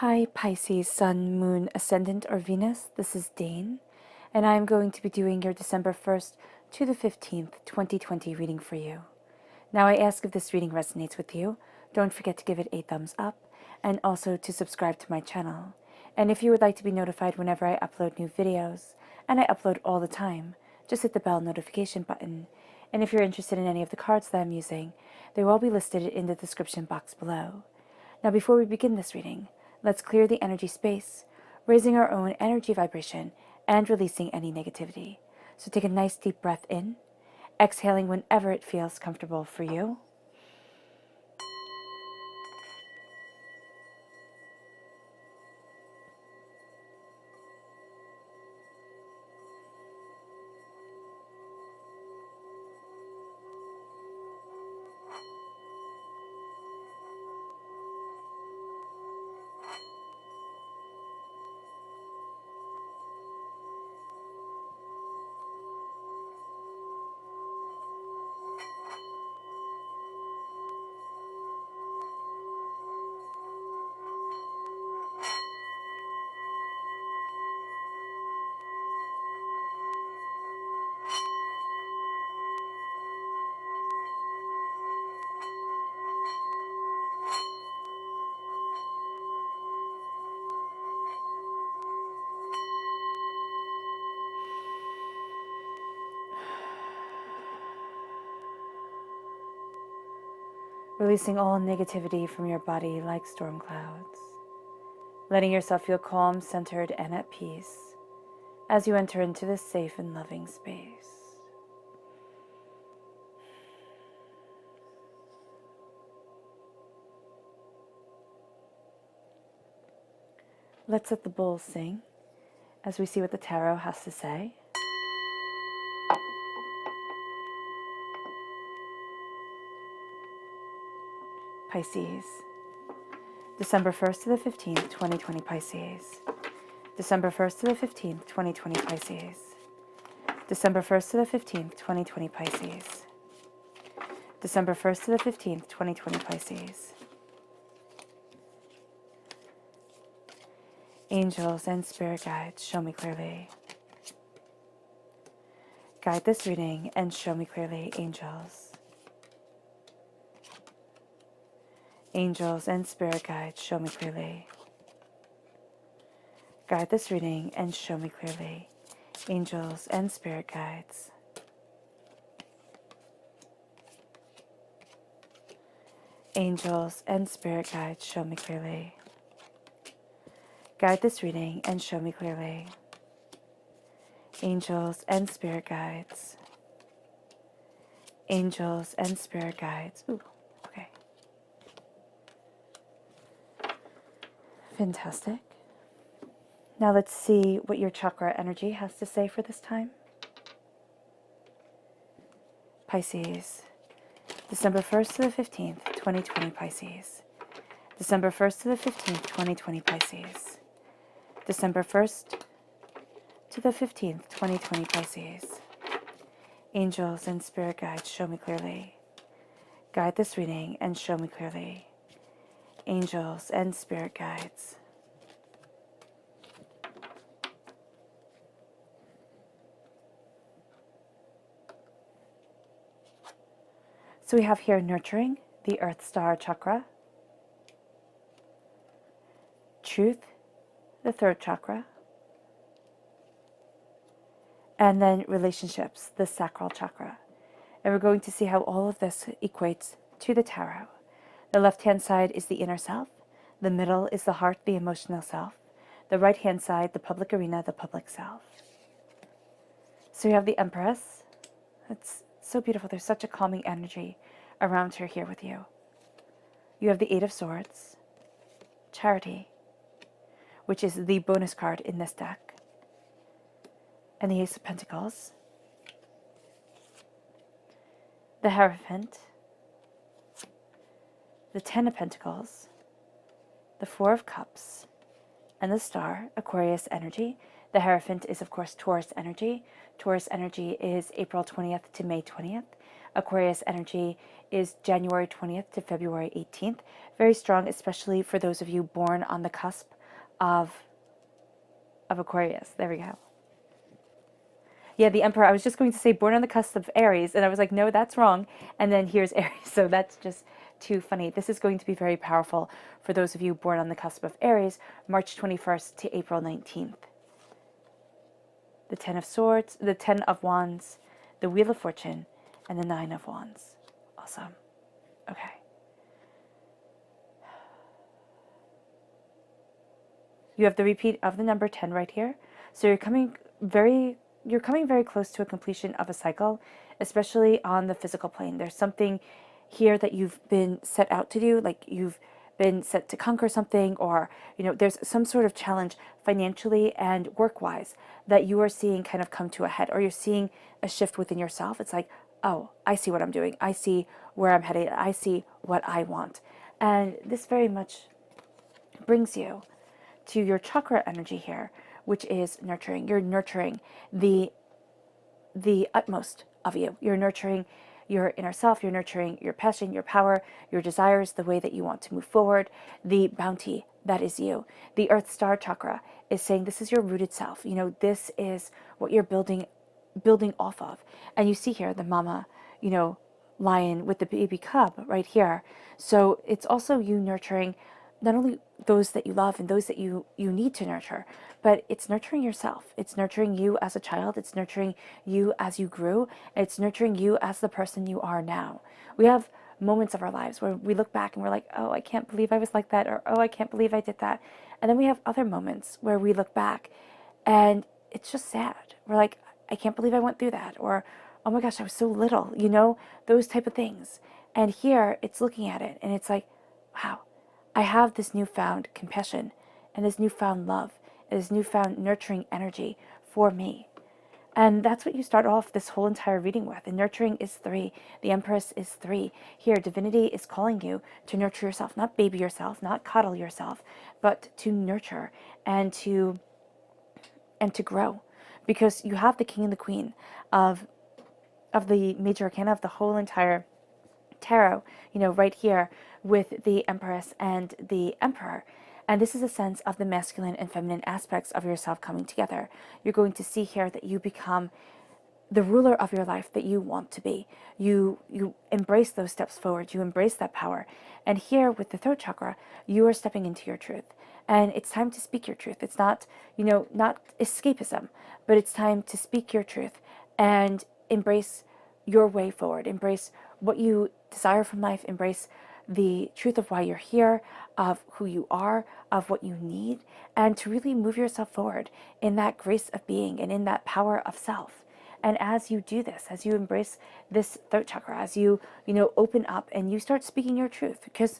Hi Pisces, Sun, Moon, Ascendant, or Venus. This is Dane, and I am going to be doing your December 1st to the 15th, 2020 reading for you. Now I ask if this reading resonates with you, don't forget to give it a thumbs up, and also to subscribe to my channel. And if you would like to be notified whenever I upload new videos, and I upload all the time, just hit the bell notification button. And if you're interested in any of the cards that I'm using, they will all be listed in the description box below. Now before we begin this reading, let's clear the energy space, raising our own energy vibration and releasing any negativity. So take a nice deep breath in, exhaling whenever it feels comfortable for you. Releasing all negativity from your body like storm clouds. Letting yourself feel calm, centered, and at peace as you enter into this safe and loving space. Let's let the bowls sing as we see what the tarot has to say. Pisces, December 1st to the 15th, 2020 Pisces. December 1st to the 15th, 2020 Pisces. December 1st to the 15th, 2020 Pisces. December 1st to the 15th, 2020 Pisces. Angels and spirit guides, show me clearly. Guide this reading and show me clearly, angels. Angels and spirit guides, show me clearly. Guide this reading and show me clearly, angels and spirit guides. Angels and spirit guides, show me clearly. Guide this reading and show me clearly. Angels and spirit guides. Angels and spirit guides. Ooh, okay. Fantastic. Now let's see what your chakra energy has to say for this time. Pisces, December 1st to the 15th, 2020 Pisces. December 1st to the 15th, 2020 Pisces. December 1st to the 15th, 2020 Pisces. Angels and spirit guides, show me clearly. Guide this reading and show me clearly. Angels and spirit guides. So we have here nurturing, the Earth Star chakra. Truth, the third chakra. And then relationships, the sacral chakra. And we're going to see how all of this equates to the tarot. The left-hand side is the inner self. The middle is the heart, the emotional self. The right-hand side, the public arena, the public self. So you have the Empress. It's so beautiful. There's such a calming energy around her here with you. You have the Eight of Swords, Charity, which is the bonus card in this deck, and the Ace of Pentacles, the Hierophant, the Ten of Pentacles, the Four of Cups, and the Star, Aquarius energy. The Hierophant is, of course, Taurus energy. Taurus energy is April 20th to May 20th. Aquarius energy is January 20th to February 18th. Very strong, especially for those of you born on the cusp of Aquarius. There we go. Yeah, the Emperor. I was just going to say born on the cusp of Aries, and I was like, no, that's wrong. And then here's Aries. So that's just too funny. This is going to be very powerful for those of you born on the cusp of Aries, March 21st to April 19th. The Ten of Swords, the Ten of Wands, the Wheel of Fortune, and the Nine of Wands. Awesome. Okay. You have the repeat of the number 10 right here. So you're coming very close to a completion of a cycle, especially on the physical plane. There's something here that you've been set out to do, like you've been set to conquer something, or there's some sort of challenge financially and work-wise that you are seeing kind of come to a head, or you're seeing a shift within yourself. It's like, oh, I see what I'm doing. I see where I'm headed. I see what I want. And this very much brings you to your chakra energy here, which is nurturing. You're nurturing the utmost of you. You're nurturing your inner self. You're nurturing your passion, your power, your desires, the way that you want to move forward, the bounty that is you. The Earth Star chakra is saying this is your rooted self. This is what you're building off of. And you see here the mama, lion with the baby cub right here. So it's also you nurturing not only those that you love and those that you need to nurture, but it's nurturing yourself. It's nurturing you as a child. It's nurturing you as you grew. It's nurturing you as the person you are now. We have moments of our lives where we look back and we're like, oh, I can't believe I was like that, or oh, I can't believe I did that. And then we have other moments where we look back and it's just sad. We're like, I can't believe I went through that, or oh my gosh, I was so little, those type of things. And here it's looking at it and it's like, wow, I have this newfound compassion and this newfound love and this newfound nurturing energy for me. And that's what you start off this whole entire reading with. And nurturing is 3. The Empress is 3. Here, divinity is calling you to nurture yourself, not baby yourself, not coddle yourself, but to nurture and to grow. Because you have the King and the Queen of the major arcana of the whole entire tarot, right here with the Empress and the Emperor. And this is a sense of the masculine and feminine aspects of yourself coming together. You're going to see here that you become the ruler of your life that you want to be. You embrace those steps forward. You embrace that power. And here with the throat chakra, you are stepping into your truth. And it's time to speak your truth. It's not, not escapism, but it's time to speak your truth and embrace your way forward. Embrace what you desire from life. Embrace the truth of why you're here, of who you are, of what you need, and to really move yourself forward in that grace of being and in that power of self. And as you do this, as you embrace this throat chakra, as you, open up and you start speaking your truth, because,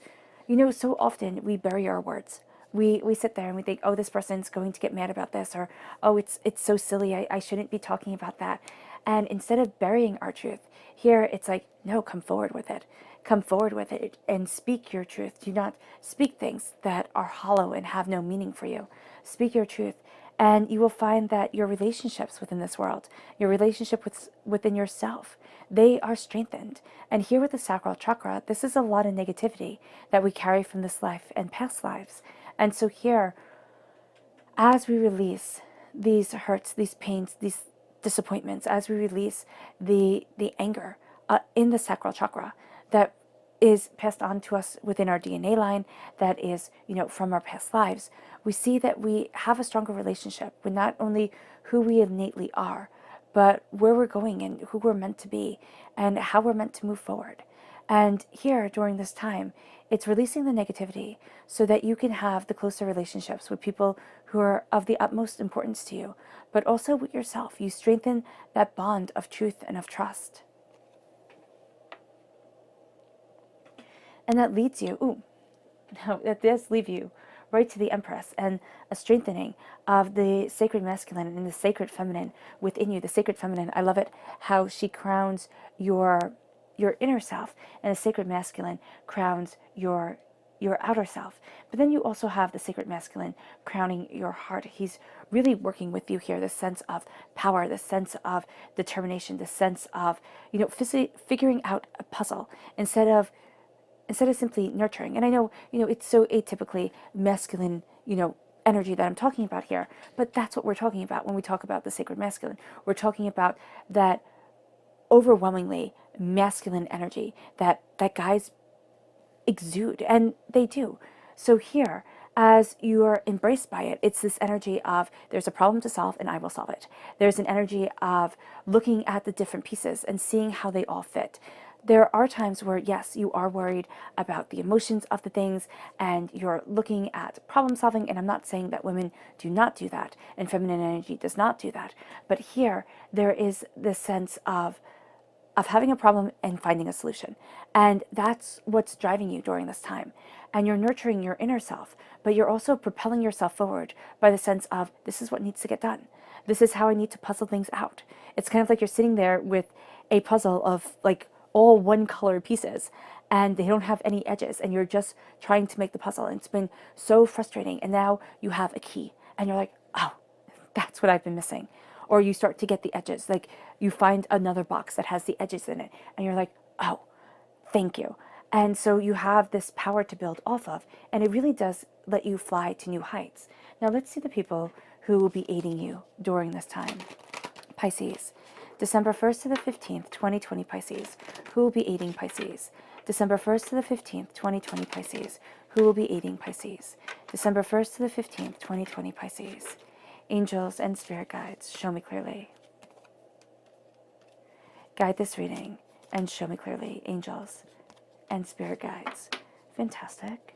so often we bury our words. We sit there and we think, oh, this person's going to get mad about this, or, oh, it's so silly, I shouldn't be talking about that. And instead of burying our truth, here it's like, no, come forward with it. Come forward with it and speak your truth. Do not speak things that are hollow and have no meaning for you. Speak your truth. And you will find that your relationships within this world, your relationship within yourself, they are strengthened. And here with the sacral chakra, this is a lot of negativity that we carry from this life and past lives. And so here, as we release these hurts, these pains, these disappointments, as we release the anger in the sacral chakra that is passed on to us within our DNA line, that is, from our past lives, we see that we have a stronger relationship with not only who we innately are, but where we're going and who we're meant to be and how we're meant to move forward. And here, during this time, it's releasing the negativity so that you can have the closer relationships with people who are of the utmost importance to you, but also with yourself. You strengthen that bond of truth and of trust. And that leads you, that does leave you right to the Empress and a strengthening of the sacred masculine and the sacred feminine within you. The sacred feminine, I love it how she crowns your inner self, and the sacred masculine crowns your your outer self. But then you also have the sacred masculine crowning your heart. He's really working with you here, the sense of power, the sense of determination, the sense of, figuring out a puzzle instead of simply nurturing. And I know, it's so atypically masculine, energy that I'm talking about here, but that's what we're talking about when we talk about the sacred masculine. We're talking about that overwhelmingly masculine energy that guys exude, and they do. So here, as you are embraced by it, it's this energy of there's a problem to solve and I will solve it. There's an energy of looking at the different pieces and seeing how they all fit. There are times where, yes, you are worried about the emotions of the things and you're looking at problem solving. And I'm not saying that women do not do that and feminine energy does not do that. But here, there is this sense of having a problem and finding a solution. And that's what's driving you during this time. And you're nurturing your inner self, but you're also propelling yourself forward by the sense of this is what needs to get done. This is how I need to puzzle things out. It's kind of like you're sitting there with a puzzle of like all one color pieces and they don't have any edges and you're just trying to make the puzzle. And it's been so frustrating. And now you have a key and you're like, oh, that's what I've been missing. Or you start to get the edges. Like you find another box that has the edges in it and you're like, oh, thank you. And so you have this power to build off of, and it really does let you fly to new heights. Now let's see the people who will be aiding you during this time. Pisces, December 1st to the 15th, 2020 Pisces. Who will be aiding Pisces? December 1st to the 15th, 2020 Pisces. Who will be aiding Pisces? December 1st to the 15th, 2020 Pisces. Angels and spirit guides, show me clearly. Guide this reading and show me clearly, angels and spirit guides. Fantastic.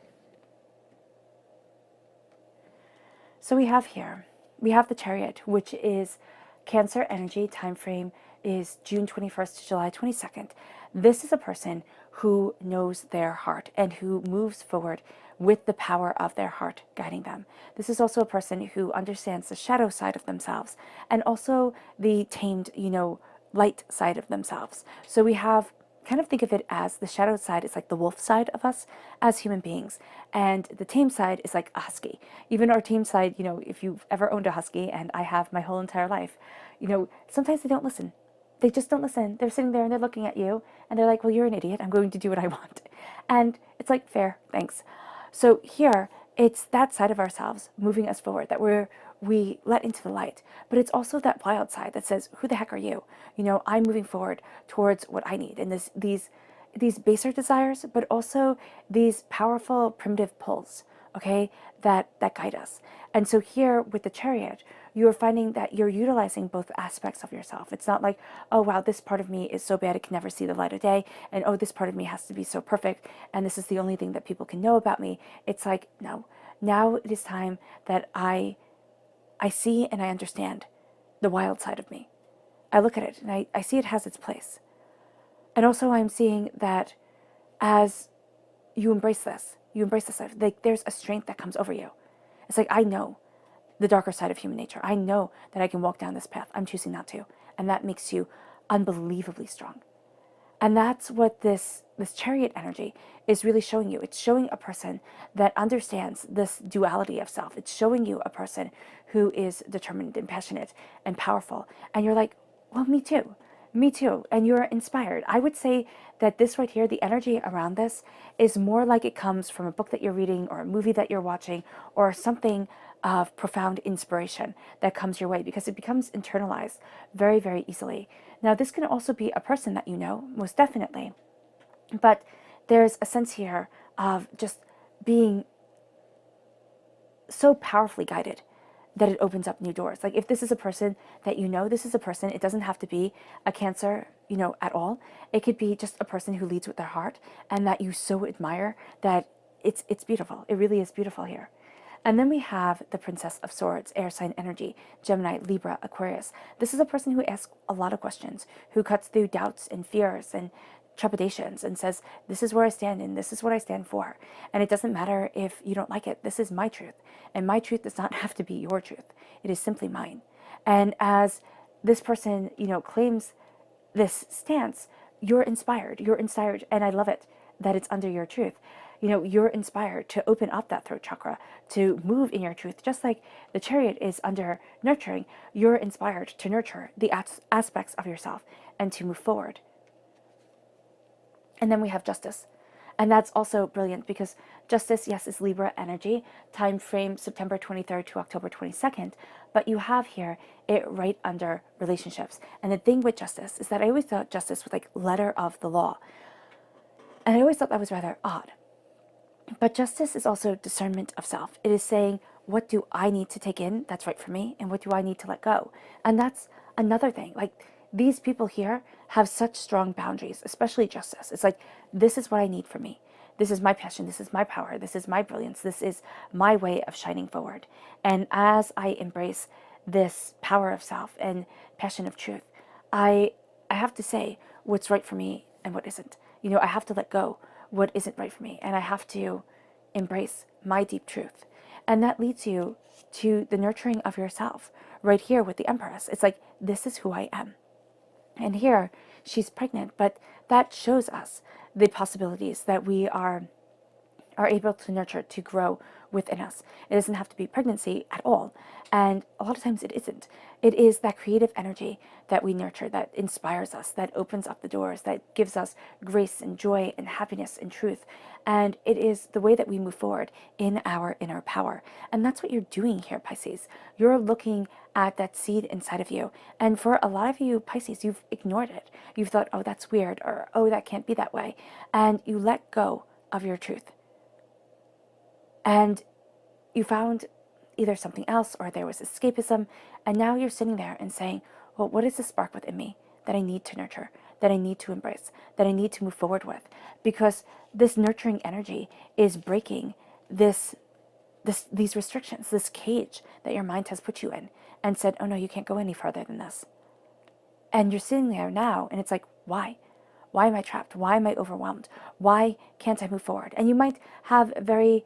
So we have the Chariot, which is Cancer energy. Time frame is June 21st to July 22nd. This is a person who knows their heart and who moves forward with the power of their heart guiding them. This is also a person who understands the shadow side of themselves and also the tamed, light side of themselves. So we have, kind of think of it as the shadow side is like the wolf side of us as human beings. And the tame side is like a husky. Even our tame side, if you've ever owned a husky, and I have my whole entire life, sometimes they don't listen. They just don't listen. They're sitting there and they're looking at you and they're like, well, you're an idiot. I'm going to do what I want. And it's like, fair, thanks. So here, it's that side of ourselves moving us forward that we let into the light. But it's also that wild side that says, who the heck are you? I'm moving forward towards what I need. And these baser desires, but also these powerful primitive pulls, okay, that guide us. And so here with the Chariot, you're finding that you're utilizing both aspects of yourself. It's not like, oh, wow, this part of me is so bad it can never see the light of day. And oh, this part of me has to be so perfect. And this is the only thing that people can know about me. It's like, no, now it is time that I see and I understand the wild side of me. I look at it and I see it has its place. And also I'm seeing that as you embrace this life, like there's a strength that comes over you. It's like, I know the darker side of human nature. I know that I can walk down this path. I'm choosing not to. And that makes you unbelievably strong. And that's what this Chariot energy is really showing you. It's showing a person that understands this duality of self. It's showing you a person who is determined and passionate and powerful. And you're like, well, me too. Me too. And you're inspired. I would say that this right here, the energy around this is more like it comes from a book that you're reading or a movie that you're watching or something of profound inspiration that comes your way because it becomes internalized very, very easily. Now, this can also be a person that you know, most definitely. But there's a sense here of just being so powerfully guided that it opens up new doors. Like if this is a person that this is a person, it doesn't have to be a Cancer, at all. It could be just a person who leads with their heart and that you so admire that it's beautiful. It really is beautiful here. And then we have the Princess of Swords, air sign energy, Gemini, Libra, Aquarius. This is a person who asks a lot of questions, who cuts through doubts and fears and trepidations and says, this is where I stand and this is what I stand for. And it doesn't matter if you don't like it. This is my truth. And my truth does not have to be your truth. It is simply mine. And as this person, claims this stance, you're inspired. You're inspired. And I love it that it's under your truth. you're inspired to open up that throat chakra, to move in your truth. Just like the chariot is under nurturing, you're inspired to nurture the aspects of yourself and to move forward. And then we have justice. And that's also brilliant because justice, yes, is Libra energy, time frame September 23rd to October 22nd. But you have here it right under relationships. And the thing with justice is that I always thought justice was like letter of the law. And I always thought that was rather odd. But justice is also discernment of self. It is saying, what do I need to take in that's right for me? And what do I need to let go? And that's another thing. Like, these people here have such strong boundaries, especially justice. It's like, this is what I need for me. This is my passion. This is my power. This is my brilliance. This is my way of shining forward. And as I embrace this power of self and passion of truth, I have to say what's right for me and what isn't. I have to let go what isn't right for me, and I have to embrace my deep truth. And that leads you to the nurturing of yourself right here with the Empress. It's like, this is who I am. And here she's pregnant, but that shows us the possibilities that we are able to nurture, to grow within us. It doesn't have to be pregnancy at all. And a lot of times it isn't. It is that creative energy that we nurture, that inspires us, that opens up the doors, that gives us grace and joy and happiness and truth. And it is the way that we move forward in our inner power. And that's what you're doing here, Pisces. You're looking at that seed inside of you. And for a lot of you, Pisces, you've ignored it. You've thought, oh, that's weird, or oh, that can't be that way. And you let go of your truth. And you found either something else or there was escapism. And now you're sitting there and saying, well, what is the spark within me that I need to nurture, that I need to embrace, that I need to move forward with? Because this nurturing energy is breaking these restrictions, this cage that your mind has put you in and said, oh no, you can't go any further than this. And you're sitting there now and it's like, why? Why am I trapped? Why am I overwhelmed? Why can't I move forward? And you might have very,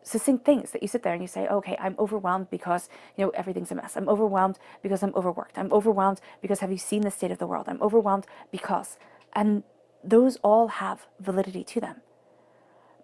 succinct things that you sit there and you say, okay, I'm overwhelmed because, everything's a mess. I'm overwhelmed because I'm overworked. I'm overwhelmed because have you seen the state of the world? I'm overwhelmed because, and those all have validity to them.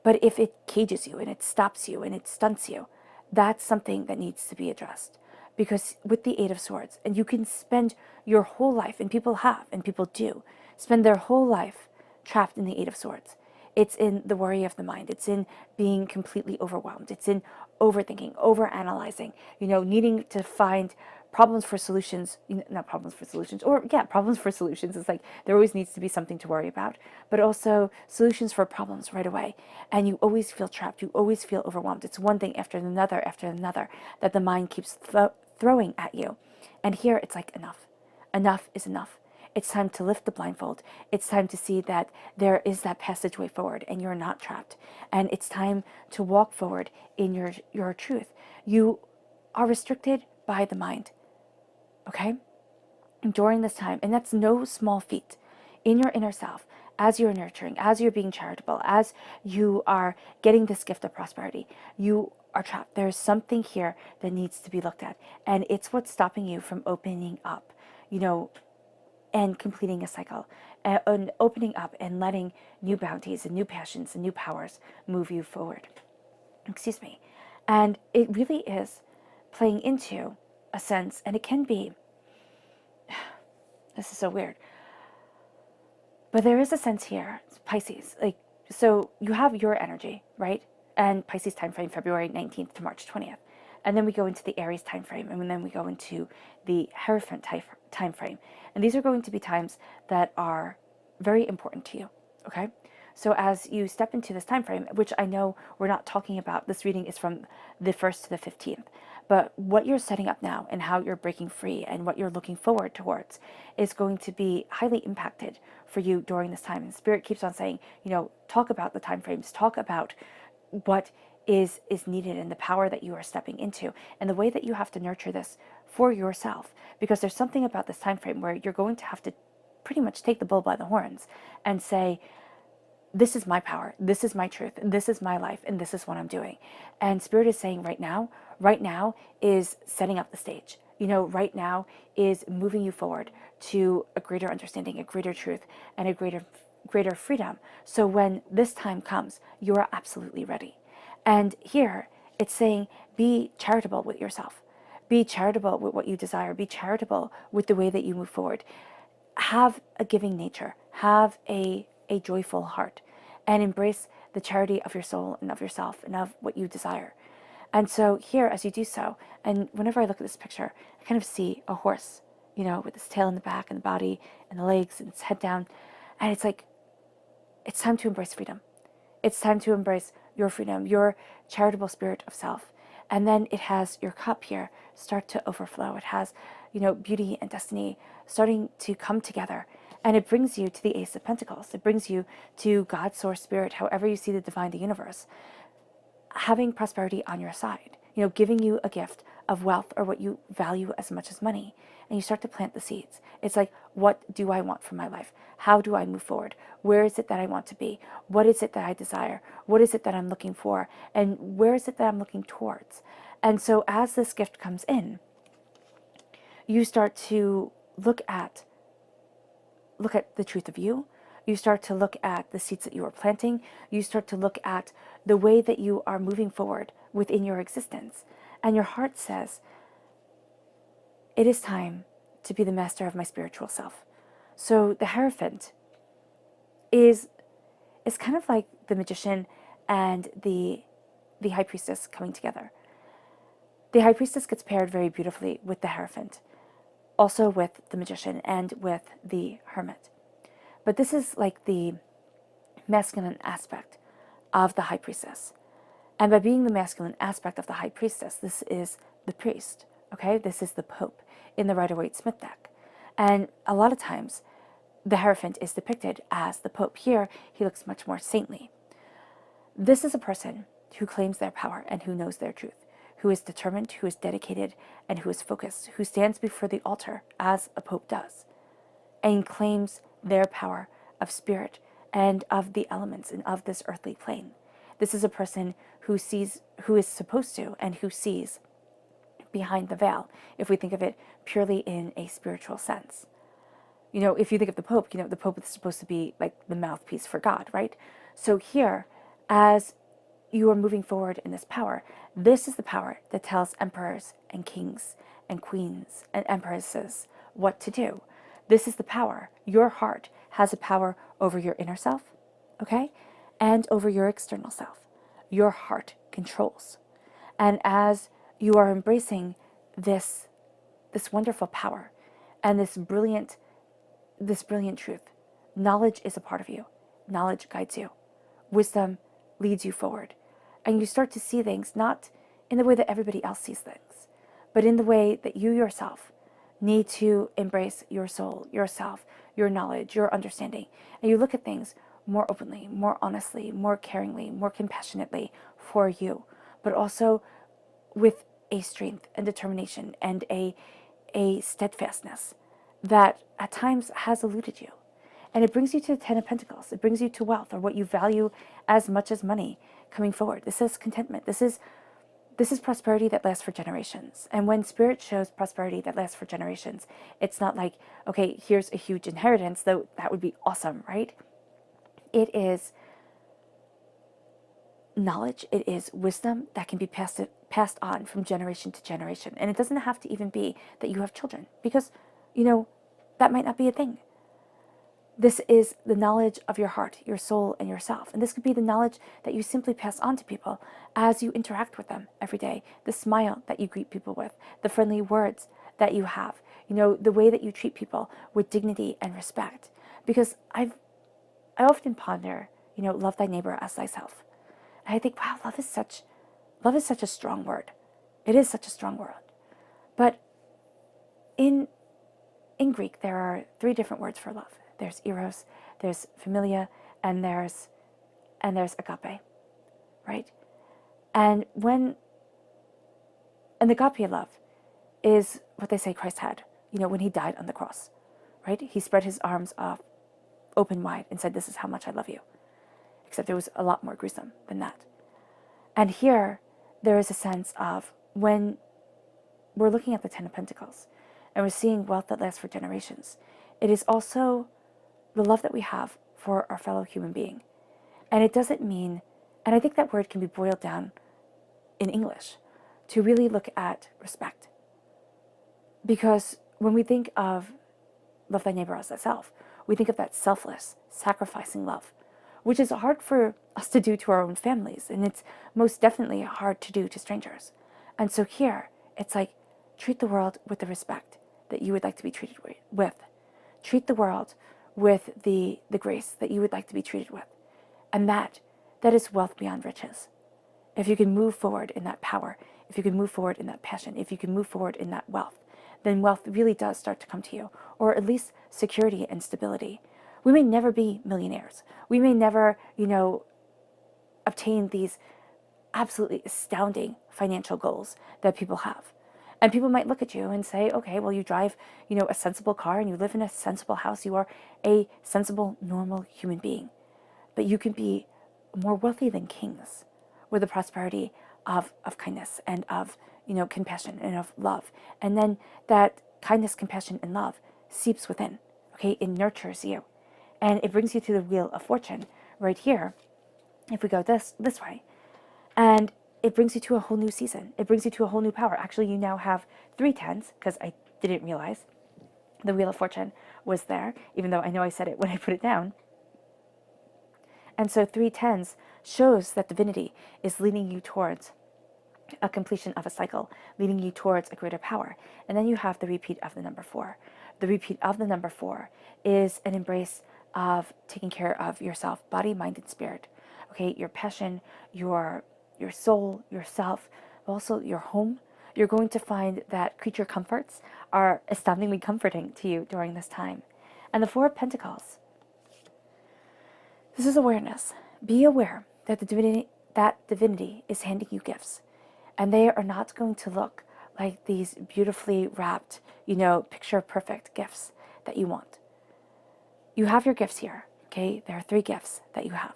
But if it cages you and it stops you and it stunts you, that's something that needs to be addressed. Because with the Eight of Swords, and you can spend your whole life, and people have, and people do, spend their whole life trapped in the Eight of Swords. It's in the worry of the mind. It's in being completely overwhelmed. It's in overthinking, overanalyzing, needing to find problems for solutions, not problems for solutions, or yeah, problems for solutions. It's like there always needs to be something to worry about, but also solutions for problems right away. And you always feel trapped. You always feel overwhelmed. It's one thing after another that the mind keeps throwing at you. And here it's like, enough. Enough is enough. It's time to lift the blindfold. It's time to see that there is that passageway forward and you're not trapped. And it's time to walk forward in your truth. You are restricted by the mind, okay? During this time, and that's no small feat, in your inner self, as you're nurturing, as you're being charitable, as you are getting this gift of prosperity, you are trapped. There's something here that needs to be looked at. And it's what's stopping you from opening up, and completing a cycle, and opening up and letting new bounties and new passions and new powers move you forward. Excuse me. And it really is playing into a sense, and it can be, this is so weird, but there is a sense here, Pisces, so you have your energy, right? And Pisces time frame, February 19th to March 20th. And then we go into the Aries time frame, and then we go into the Hierophant time frame. And these are going to be times that are very important to you, okay? So as you step into this time frame, which I know we're not talking about, this reading is from the 1st to the 15th, but what you're setting up now and how you're breaking free and what you're looking forward towards is going to be highly impacted for you during this time. And Spirit keeps on saying, talk about the time frames, talk about what is needed and the power that you are stepping into and the way that you have to nurture this for yourself, because there's something about this time frame where you're going to have to pretty much take the bull by the horns and say, this is my power, this is my truth, this is my life, and this is what I'm doing. And Spirit is saying right now is setting up the stage. Right now is moving you forward to a greater understanding, a greater truth, and a greater, greater freedom. So when this time comes, you are absolutely ready. And here it's saying, be charitable with yourself. Be charitable with what you desire. Be charitable with the way that you move forward. Have a giving nature. Have a joyful heart. And embrace the charity of your soul and of yourself and of what you desire. And so here, as you do so, and whenever I look at this picture, I kind of see a horse, with its tail in the back and the body and the legs and its head down. And it's like, it's time to embrace freedom. It's time to embrace your freedom, your charitable spirit of self. And then it has your cup here start to overflow. It has, beauty and destiny starting to come together. And it brings you to the Ace of Pentacles. It brings you to God's source spirit, however you see the divine, the universe, having prosperity on your side, giving you a gift of wealth or what you value as much as money. And you start to plant the seeds. It's like, what do I want from my life? How do I move forward? Where is it that I want to be? What is it that I desire? What is it that I'm looking for? And where is it that I'm looking towards? And so as this gift comes in, you start to look at the truth of you. You start to look at the seeds that you are planting. You start to look at the way that you are moving forward within your existence. And your heart says, it is time to be the master of my spiritual self. So the Hierophant is kind of like the magician and the high priestess coming together. The high priestess gets paired very beautifully with the Hierophant, also with the magician and with the hermit. But this is like the masculine aspect of the high priestess. And by being the masculine aspect of the high priestess, this is the priest, okay? This is the Pope in the Rider-Waite-Smith deck. And a lot of times, the Hierophant is depicted as the Pope. Here, he looks much more saintly. This is a person who claims their power and who knows their truth, who is determined, who is dedicated, and who is focused, who stands before the altar as a Pope does, and claims their power of spirit and of the elements and of this earthly plane. This is a person who is supposed to, and who sees behind the veil, if we think of it purely in a spiritual sense. If you think of the Pope, the Pope is supposed to be like the mouthpiece for God, right? So here, as you are moving forward in this power, this is the power that tells emperors and kings and queens and empresses what to do. This is the power. Your heart has a power over your inner self, okay? And over your external self. Your heart controls. And as you are embracing this wonderful power and this brilliant truth, knowledge is a part of you. Knowledge guides you. Wisdom leads you forward. And you start to see things not in the way that everybody else sees things, but in the way that you yourself need to embrace your soul, yourself, your knowledge, your understanding. And you look at things more openly, more honestly, more caringly, more compassionately for you, but also with a strength and determination and a steadfastness that at times has eluded you. And it brings you to the Ten of Pentacles. It brings you to wealth, or what you value as much as money coming forward. This is contentment. This is prosperity that lasts for generations. And when Spirit shows prosperity that lasts for generations, it's not like, okay, here's a huge inheritance, though that would be awesome, right? It is knowledge, it is wisdom that can be passed on from generation to generation. And it doesn't have to even be that you have children, because, that might not be a thing. This is the knowledge of your heart, your soul, and yourself. And this could be the knowledge that you simply pass on to people as you interact with them every day. The smile that you greet people with, the friendly words that you have, the way that you treat people with dignity and respect. Because I often ponder, love thy neighbor as thyself. And I think, wow, love is such a strong word. It is such a strong word. But in Greek, there are 3 different words for love. There's eros, there's philia, and there's agape, right? And the agape love is what they say Christ had, when he died on the cross, right? He spread his arms off open wide and said, this is how much I love you. Except it was a lot more gruesome than that. And here, there is a sense of, when we're looking at the Ten of Pentacles and we're seeing wealth that lasts for generations, it is also the love that we have for our fellow human being. And it doesn't mean, and I think that word can be boiled down in English to really look at respect. Because when we think of love thy neighbor as thyself, we think of that selfless, sacrificing love, which is hard for us to do to our own families, and it's most definitely hard to do to strangers. And so here, it's like, treat the world with the respect that you would like to be treated with. Treat the world with the grace that you would like to be treated with. And that is wealth beyond riches. If you can move forward in that power, if you can move forward in that passion, if you can move forward in that wealth, then wealth really does start to come to you, or at least security and stability. We may never be millionaires. We may never, obtain these absolutely astounding financial goals that people have. And people might look at you and say, okay, well, you drive, a sensible car and you live in a sensible house. You are a sensible, normal human being. But you can be more wealthy than kings with the prosperity of kindness and of, compassion and of love. And then that kindness, compassion, and love seeps within, okay? It nurtures you. And it brings you to the wheel of fortune right here, if we go this way. And it brings you to a whole new season. It brings you to a whole new power. Actually, you now have 3 tens, because I didn't realize the wheel of fortune was there, even though I know I said it when I put it down. And so 3 tens shows that divinity is leading you towards a completion of a cycle, leading you towards a greater power. And then you have the repeat of the number 4. The repeat of the number 4 is an embrace of taking care of yourself, body, mind, and spirit. Okay, your passion, your soul, yourself, but also your home. You're going to find that creature comforts are astoundingly comforting to you during this time. And the 4 of Pentacles, this is awareness. Be aware that divinity is handing you gifts. And they are not going to look like these beautifully wrapped, picture perfect gifts that you want. You have your gifts here, okay? There are 3 gifts that you have.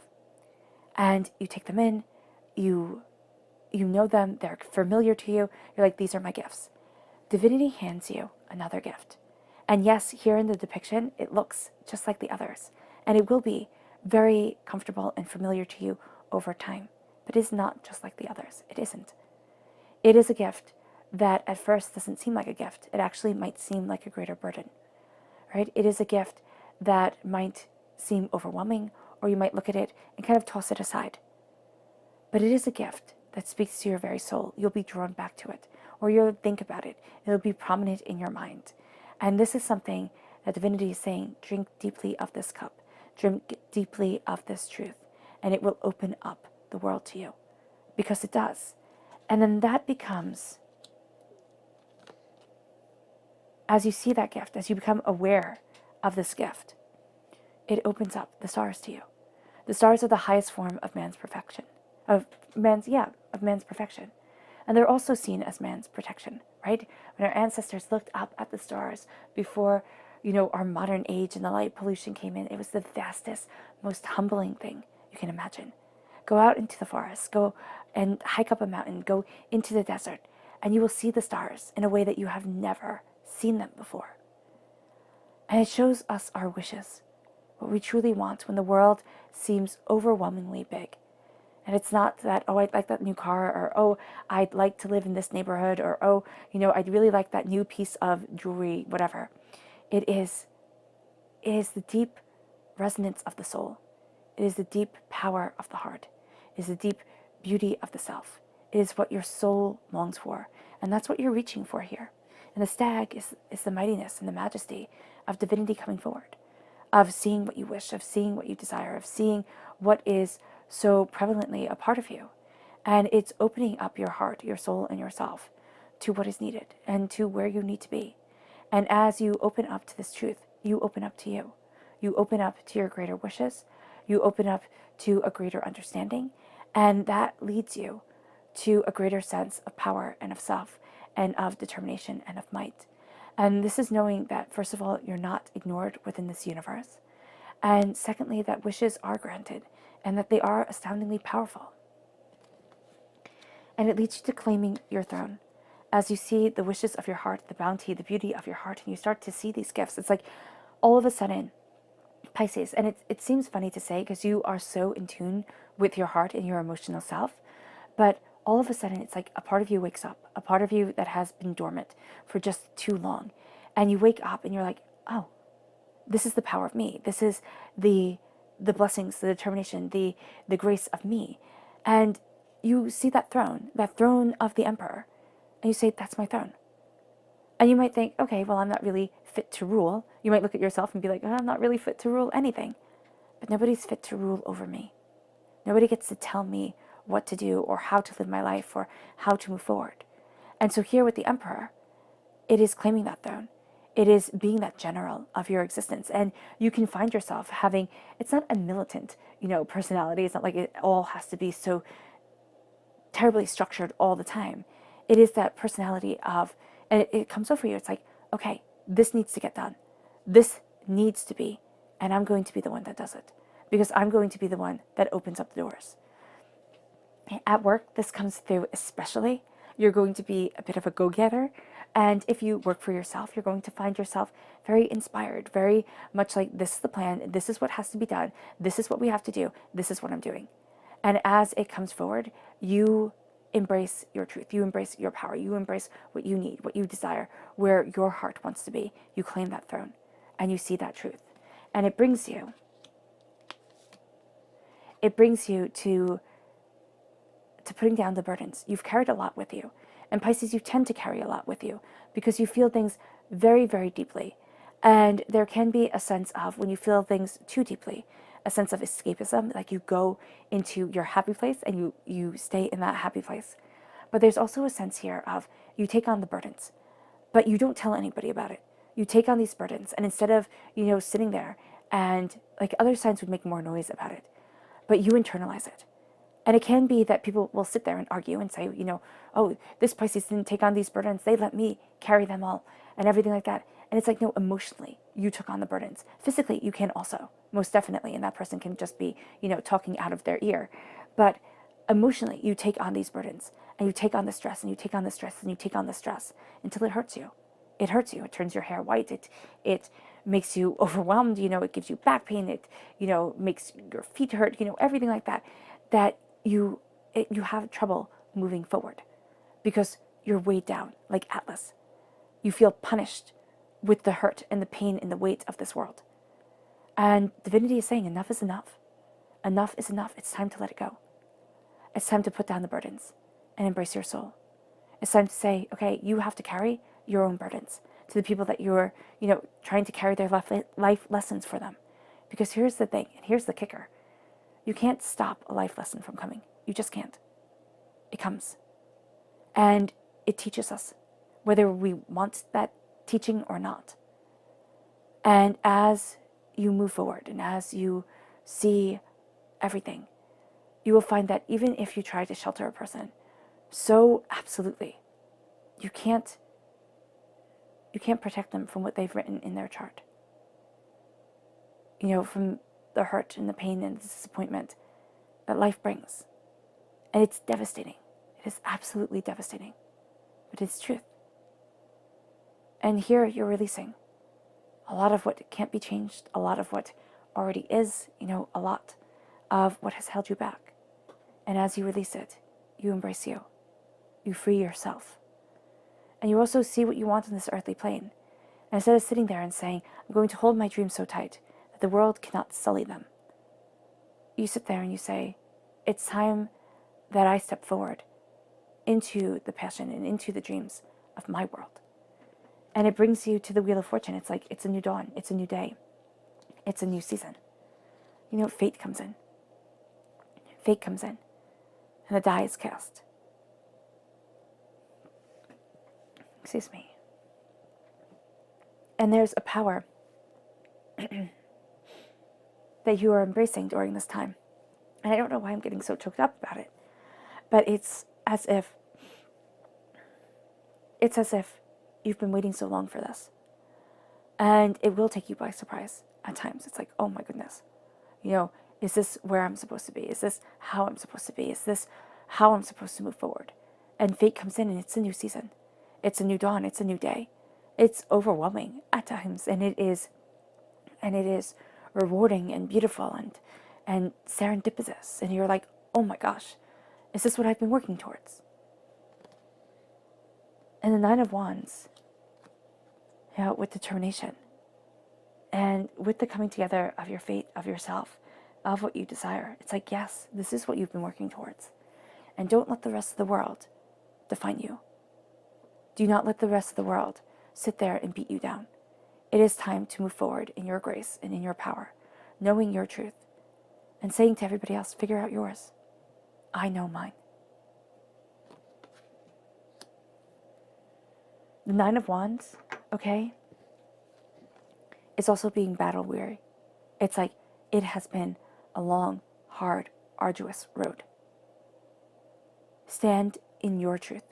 And you take them in, you know them, they're familiar to you. You're like, these are my gifts. Divinity hands you another gift. And yes, here in the depiction, it looks just like the others. And it will be very comfortable and familiar to you over time. But it is not just like the others. It isn't. It is a gift that at first doesn't seem like a gift. It actually might seem like a greater burden, right? It is a gift that might seem overwhelming, or you might look at it and kind of toss it aside. But it is a gift that speaks to your very soul. You'll be drawn back to it, or you'll think about it. It'll be prominent in your mind. And this is something that divinity is saying, drink deeply of this cup, drink deeply of this truth, and it will open up the world to you, because it does. And then that becomes, as you see that gift, as you become aware of this gift, it opens up the stars to you. The stars are the highest form of man's perfection, of man's perfection. And they're also seen as man's protection, right? When our ancestors looked up at the stars before, our modern age and the light pollution came in, it was the vastest, most humbling thing you can imagine. Go out into the forest, go and hike up a mountain, go into the desert, and you will see the stars in a way that you have never seen them before. And it shows us our wishes, what we truly want when the world seems overwhelmingly big. And it's not that, oh, I'd like that new car, or, oh, I'd like to live in this neighborhood, or, oh, I'd really like that new piece of jewelry, whatever. It is the deep resonance of the soul. It is the deep power of the heart. It is the deep beauty of the self. It is what your soul longs for. And that's what you're reaching for here. And the stag is the mightiness and the majesty of divinity coming forward, of seeing what you wish, of seeing what you desire, of seeing what is so prevalently a part of you. And it's opening up your heart, your soul, and yourself to what is needed and to where you need to be. And as you open up to this truth, you open up to you. You open up to your greater wishes. You open up to a greater understanding. And that leads you to a greater sense of power and of self and of determination and of might. And this is knowing that, first of all, you're not ignored within this universe. And secondly, that wishes are granted and that they are astoundingly powerful. And it leads you to claiming your throne. As you see the wishes of your heart, the bounty, the beauty of your heart, and you start to see these gifts, it's like all of a sudden Pisces. And it seems funny to say because you are so in tune with your heart and your emotional self. But all of a sudden, it's like a part of you wakes up, a part of you that has been dormant for just too long. And you wake up and you're like, oh, this is the power of me. This is the blessings, the determination, the grace of me. And you see that throne of the emperor, and you say, that's my throne. And you might think, okay, well, I'm not really fit to rule. You might look at yourself and be like, oh, I'm not really fit to rule anything. But nobody's fit to rule over me. Nobody gets to tell me what to do or how to live my life or how to move forward. And so here with the emperor, it is claiming that throne. It is being that general of your existence. And you can find yourself having, it's not a militant, personality. It's not like it all has to be so terribly structured all the time. It is that personality of, and it comes over you. It's like, okay, this needs to get done. This needs to be, and I'm going to be the one that does it because I'm going to be the one that opens up the doors. At work, this comes through especially. You're going to be a bit of a go-getter. And if you work for yourself, you're going to find yourself very inspired, very much like this is the plan, this is what has to be done, this is what we have to do, this is what I'm doing. And as it comes forward, you embrace your truth, you embrace your power, you embrace what you need, what you desire, where your heart wants to be. You claim that throne and you see that truth. And it brings you to putting down the burdens. You've carried a lot with you. And Pisces, you tend to carry a lot with you because you feel things very, very deeply. And there can be a sense of, when you feel things too deeply, a sense of escapism, like you go into your happy place and you stay in that happy place. But there's also a sense here of you take on the burdens, but you don't tell anybody about it. You take on these burdens, and instead of, sitting there and like other signs would make more noise about it, but you internalize it. And it can be that people will sit there and argue and say, oh, this Pisces didn't take on these burdens. They let me carry them all and everything like that. And it's like, no, emotionally, you took on the burdens. Physically, you can also, most definitely. And that person can just be, talking out of their ear. But emotionally, you take on these burdens and you take on the stress and you take on the stress and you take on the stress until it hurts you. It hurts you. It turns your hair white. It makes you overwhelmed. It gives you back pain. It, makes your feet hurt, everything like that. That you have trouble moving forward because you're weighed down like Atlas. You feel punished with the hurt and the pain and the weight of this world. And divinity is saying enough is enough. Enough is enough. It's time to let it go. It's time to put down the burdens and embrace your soul. It's time to say, okay, you have to carry your own burdens to the people that you're, trying to carry their life lessons for them. Because here's the thing, and here's the kicker. You can't stop a life lesson from coming. You just can't. It comes. And it teaches us, whether we want that teaching or not. And as you move forward and as you see everything, you will find that even if you try to shelter a person, so absolutely, you can't protect them from what they've written in their chart. From the hurt and the pain and the disappointment that life brings. And it's devastating. It is absolutely devastating. But it's truth. And here you're releasing a lot of what can't be changed, a lot of what already is, a lot of what has held you back. And as you release it, you embrace you. You free yourself. And you also see what you want in this earthly plane. And instead of sitting there and saying, I'm going to hold my dreams so tight that the world cannot sully them, you sit there and you say, it's time that I step forward into the passion and into the dreams of my world. And it brings you to the Wheel of Fortune. It's like, it's a new dawn. It's a new day. It's a new season. Fate comes in. Fate comes in. And the die is cast. Excuse me. And there's a power that you are embracing during this time. And I don't know why I'm getting so choked up about it. But it's as if you've been waiting so long for this. And it will take you by surprise at times. It's like, oh my goodness. Is this where I'm supposed to be? Is this how I'm supposed to be? Is this how I'm supposed to move forward? And fate comes in and it's a new season. It's a new dawn. It's a new day. It's overwhelming at times. And it is rewarding and beautiful and serendipitous. And you're like, oh my gosh, is this what I've been working towards? And the Nine of Wands, with determination and with the coming together of your fate, of yourself, of what you desire. It's like, yes, this is what you've been working towards. And don't let the rest of the world define you. Do not let the rest of the world sit there and beat you down. It is time to move forward in your grace and in your power, knowing your truth and saying to everybody else, figure out yours. I know mine. The Nine of Wands, okay, is also being battle weary. It's like it has been a long, hard, arduous road. Stand in your truth.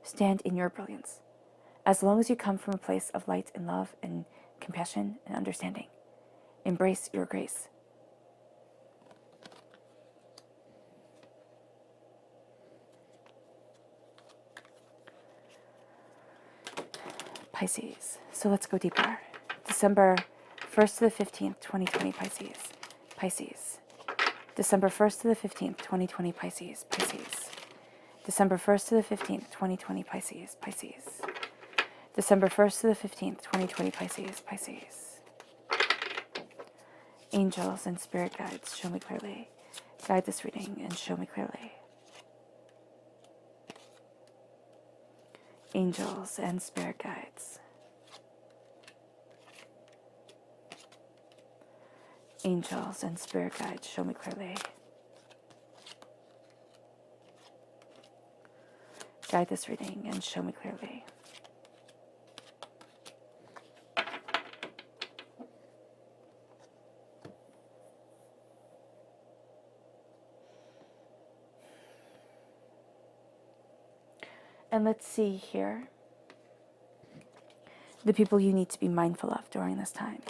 Stand in your brilliance. As long as you come from a place of light and love and compassion and understanding, embrace your grace. Pisces. So let's go deeper. December 1st to the 15th, 2020, Pisces. Pisces. December 1st to the 15th, 2020, Pisces. Pisces. December 1st to the 15th, 2020, Pisces. Pisces. December 1st to the 15th, 2020, Pisces. Pisces. Angels and spirit guides, show me clearly. Guide this reading and show me clearly. Angels and spirit guides. Angels and spirit guides, show me clearly. Guide this reading and show me clearly. And let's see here the people you need to be mindful of during this time.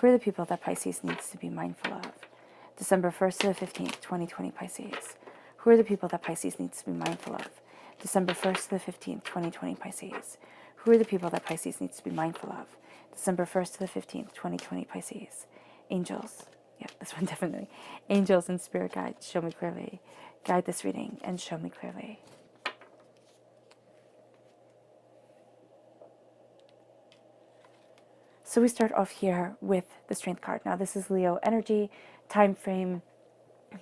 Who are the people that Pisces needs to be mindful of? December 1st to the 15th, 2020, Pisces. Who are the people that Pisces needs to be mindful of? December 1st to the 15th, 2020, Pisces. Who are the people that Pisces needs to be mindful of? December 1st to the 15th, 2020, Pisces. Angels. Yeah, this one definitely. Angels and spirit guides, show me clearly. Guide this reading and show me clearly. So we start off here with the Strength card. Now this is Leo energy, time frame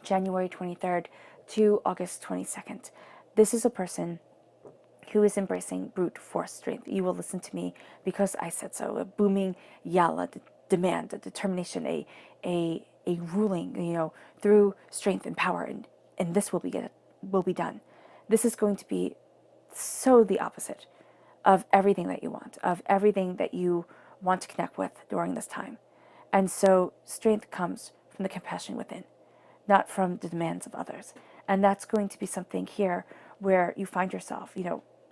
January 23rd to August 22nd. This is a person who is embracing brute force strength. You will listen to me because I said so. A booming yell, a demand, a determination, a ruling, through strength and power, and this will be done. This is going to be so the opposite of everything that you want, of everything that you want to connect with during this time. And so strength comes from the compassion within, not from the demands of others. And that's going to be something here where you find yourself,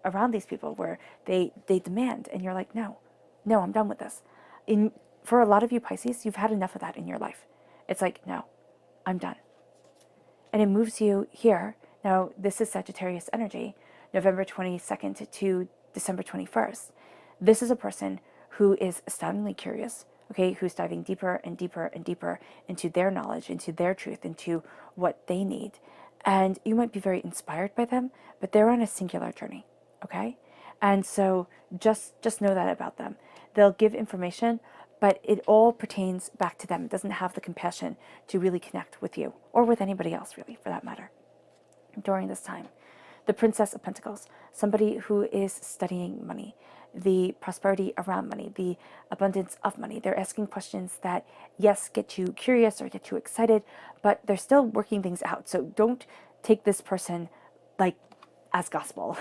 around these people where they demand and you're like, no, I'm done with this. For a lot of you Pisces, you've had enough of that in your life. It's like, no, I'm done. And it moves you here. Now, this is Sagittarius energy, November 22nd to December 21st. This is a person who is astoundingly curious, okay, who's diving deeper and deeper and deeper into their knowledge, into their truth, into what they need. And you might be very inspired by them, but they're on a singular journey, okay? And so just know that about them. They'll give information, but it all pertains back to them. It doesn't have the compassion to really connect with you or with anybody else, really, for that matter, during this time. The Princess of Pentacles, somebody who is studying money, the prosperity around money, the abundance of money. They're asking questions that, yes, get you curious or get you excited, but they're still working things out. So don't take this person like as gospel.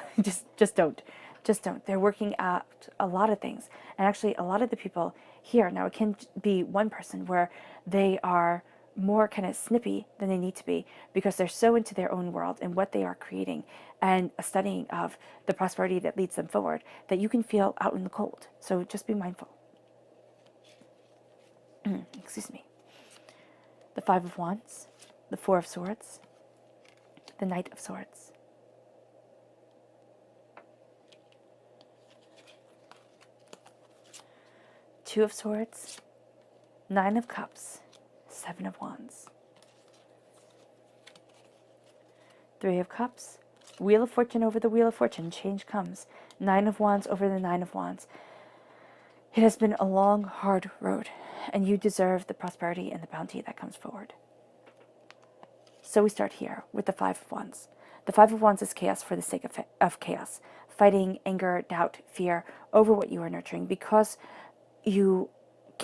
just don't. Just don't. They're working out a lot of things. And actually, a lot of the people here, now it can be one person where they are more kind of snippy than they need to be because they're so into their own world and what they are creating and a studying of the prosperity that leads them forward that you can feel out in the cold. So just be mindful. Excuse me. The Five of Wands, the Four of Swords, the Knight of Swords. Two of Swords, Nine of Cups, Seven of Wands. Three of Cups. Wheel of Fortune over the Wheel of Fortune. Change comes. Nine of Wands over the Nine of Wands. It has been a long, hard road, and you deserve the prosperity and the bounty that comes forward. So we start here with the Five of Wands. The Five of Wands is chaos for the sake of chaos. Fighting, anger, doubt, fear over what you are nurturing because you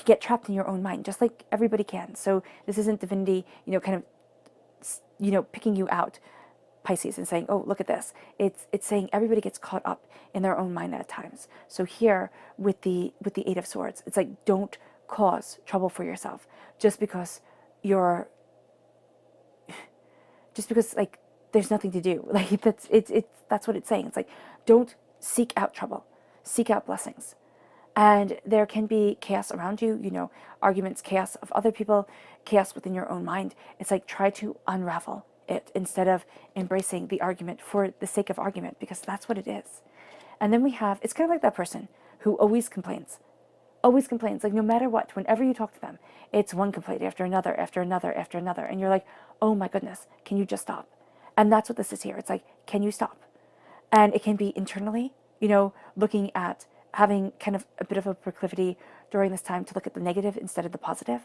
get trapped in your own mind, just like everybody can. So this isn't divinity, kind of, picking you out, Pisces, and saying, oh, look at this. It's saying everybody gets caught up in their own mind at times. So here with the Eight of Swords, it's like, don't cause trouble for yourself just because like there's nothing to do. Like that's what it's saying. It's like, don't seek out trouble, seek out blessings. And there can be chaos around you, arguments, chaos of other people, chaos within your own mind. It's like, try to unravel it instead of embracing the argument for the sake of argument, because that's what it is. And then it's kind of like that person who always complains, like no matter what, whenever you talk to them, it's one complaint after another, after another, after another. And you're like, oh my goodness, can you just stop? And that's what this is here. It's like, can you stop? And it can be internally, looking at having kind of a bit of a proclivity during this time to look at the negative instead of the positive.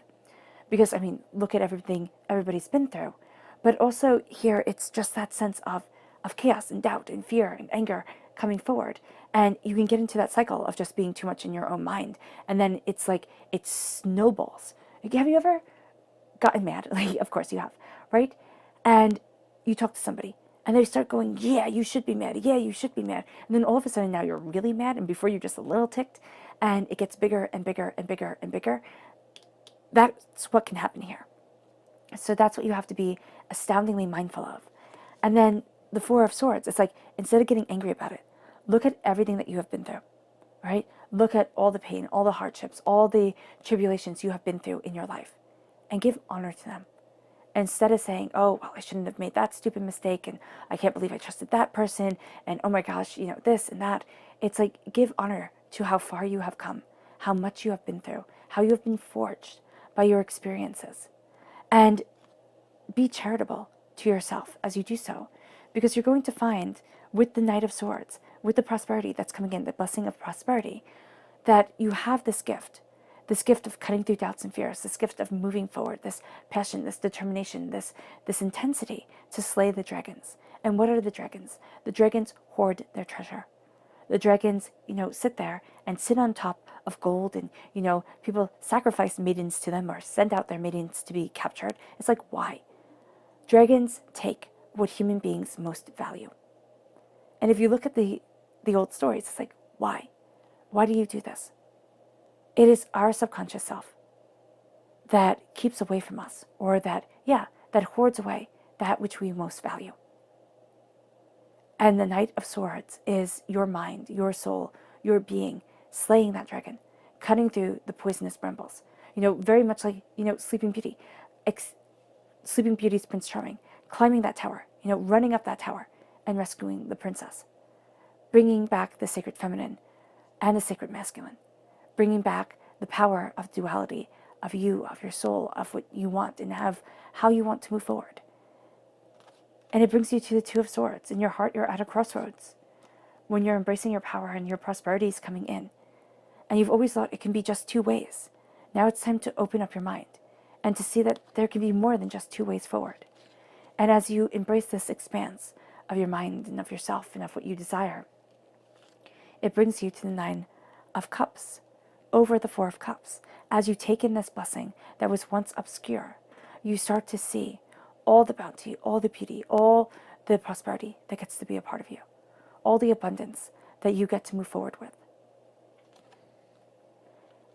Because, look at everything everybody's been through. But also here, it's just that sense of chaos and doubt and fear and anger coming forward. And you can get into that cycle of just being too much in your own mind. And then it's like, it snowballs. Like, have you ever gotten mad? Like, of course you have, right? And you talk to somebody and they start going, yeah, you should be mad. Yeah, you should be mad. And then all of a sudden now you're really mad. And before you're just a little ticked, and it gets bigger and bigger and bigger and bigger. That's what can happen here. So that's what you have to be astoundingly mindful of. And then the Four of Swords, it's like, instead of getting angry about it, look at everything that you have been through, right? Look at all the pain, all the hardships, all the tribulations you have been through in your life, and give honor to them. Instead of saying, oh, well, I shouldn't have made that stupid mistake, and I can't believe I trusted that person, and oh my gosh, this and that. It's like, give honor to how far you have come, how much you have been through, how you have been forged by your experiences. And be charitable to yourself as you do so, because you're going to find with the Knight of Swords, with the prosperity that's coming in, the blessing of prosperity, that you have this gift of cutting through doubts and fears, this gift of moving forward, this passion, this determination, this intensity to slay the dragons. And what are the dragons? The dragons hoard their treasure. The dragons, sit there and sit on top of gold, and, people sacrifice maidens to them or send out their maidens to be captured. It's like, why? Dragons take what human beings most value. And if you look at the old stories, it's like, why? Why do you do this? It is our subconscious self that keeps away from us, or that hoards away that which we most value. And the Knight of Swords is your mind, your soul, your being, slaying that dragon, cutting through the poisonous brambles. Very much like, Sleeping Beauty. Sleeping Beauty's Prince Charming, climbing that tower, running up that tower and rescuing the princess. Bringing back the sacred feminine and the sacred masculine. Bringing back the power of duality, of you, of your soul, of what you want and how you want to move forward. And it brings you to the Two of Swords. In your heart, you're at a crossroads when you're embracing your power and your prosperity is coming in. And you've always thought it can be just two ways. Now it's time to open up your mind and to see that there can be more than just two ways forward. And as you embrace this expanse of your mind and of yourself and of what you desire, it brings you to the Nine of Cups over the Four of Cups. As you take in this blessing that was once obscure, you start to see all the bounty, all the beauty, all the prosperity that gets to be a part of you, all the abundance that you get to move forward with.